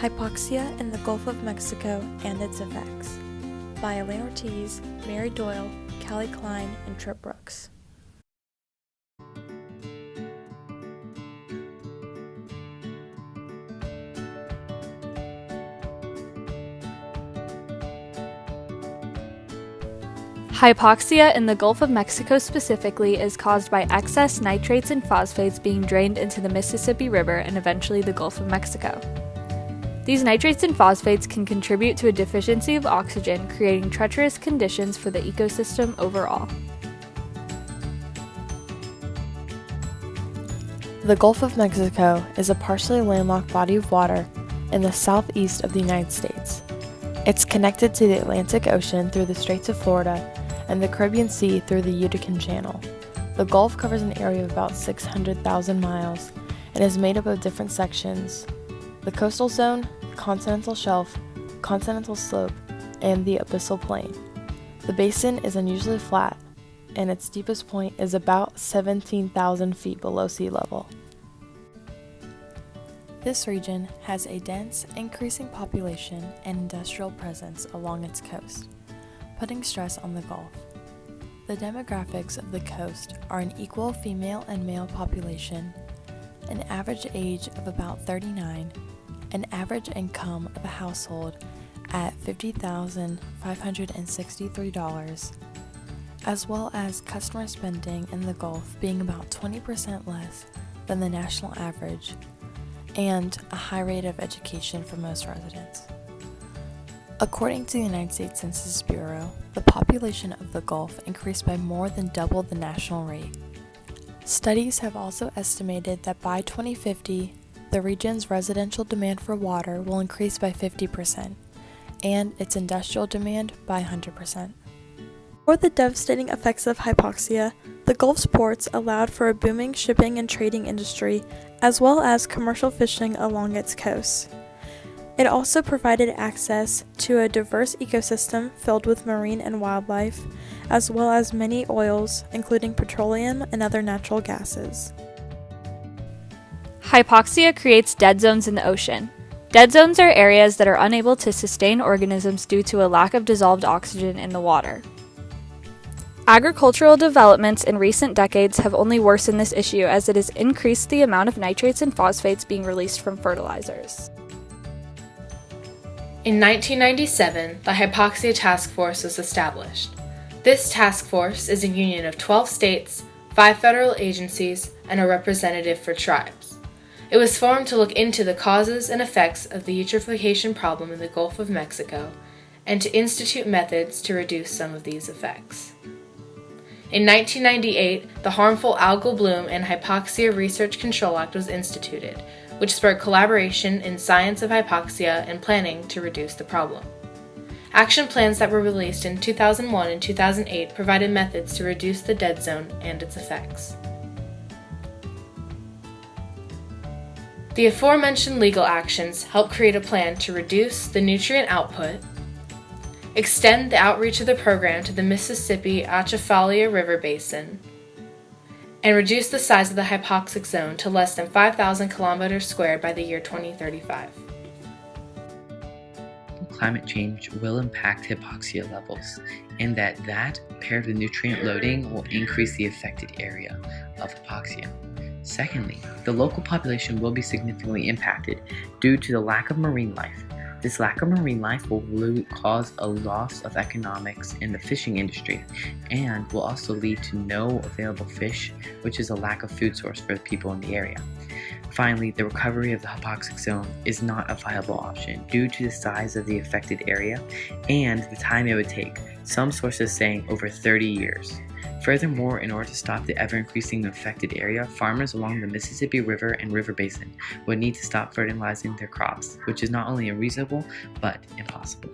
Hypoxia in the Gulf of Mexico and its Effects by Elaine Ortiz, Mary Doyle, Callie Klein, and Tripp Brooks. Hypoxia in the Gulf of Mexico specifically is caused by excess nitrates and phosphates being drained into the Mississippi River and eventually the Gulf of Mexico. These nitrates and phosphates can contribute to a deficiency of oxygen, creating treacherous conditions for the ecosystem overall. The Gulf of Mexico is a partially landlocked body of water in the southeast of the United States. It's connected to the Atlantic Ocean through the Straits of Florida and the Caribbean Sea through the Yucatan Channel. The Gulf covers an area of about 600,000 miles and is made up of different sections: the coastal zone, the continental shelf, continental slope, and the abyssal plain. The basin is unusually flat, and its deepest point is about 17,000 feet below sea level. This region has a dense, increasing population and industrial presence along its coast, putting stress on the Gulf. The demographics of the coast are an equal female and male population, an average age of about 39, an average income of a household at $50,563, as well as customer spending in the Gulf being about 20% less than the national average, and a high rate of education for most residents. According to the United States Census Bureau, the population of the Gulf increased by more than double the national rate. Studies have also estimated that by 2050, the region's residential demand for water will increase by 50%, and its industrial demand by 100%. For the devastating effects of hypoxia, the Gulf's ports allowed for a booming shipping and trading industry, as well as commercial fishing along its coasts. It also provided access to a diverse ecosystem filled with marine and wildlife, as well as many oils, including petroleum and other natural gases. Hypoxia creates dead zones in the ocean. Dead zones are areas that are unable to sustain organisms due to a lack of dissolved oxygen in the water. Agricultural developments in recent decades have only worsened this issue as it has increased the amount of nitrates and phosphates being released from fertilizers. In 1997, the Hypoxia Task Force was established. This task force is a union of 12 states, 5 federal agencies, and a representative for tribes. It was formed to look into the causes and effects of the eutrophication problem in the Gulf of Mexico and to institute methods to reduce some of these effects. In 1998, the Harmful Algal Bloom and Hypoxia Research Control Act was instituted, which spurred collaboration in science of hypoxia and planning to reduce the problem. Action plans that were released in 2001 and 2008 provided methods to reduce the dead zone and its effects. The aforementioned legal actions help create a plan to reduce the nutrient output, extend the outreach of the program to the Mississippi Atchafalaya River Basin, and reduce the size of the hypoxic zone to less than 5,000 kilometers squared by the year 2035. Climate change will impact hypoxia levels, and that paired with nutrient loading will increase the affected area of hypoxia. Secondly, the local population will be significantly impacted due to the lack of marine life. This lack of marine life will cause a loss of economics in the fishing industry and will also lead to no available fish, which is a lack of food source for the people in the area. Finally, the recovery of the hypoxic zone is not a viable option due to the size of the affected area and the time it would take, some sources saying over 30 years. Furthermore, in order to stop the ever-increasing affected area, farmers along the Mississippi River and river basin would need to stop fertilizing their crops, which is not only unreasonable, but impossible.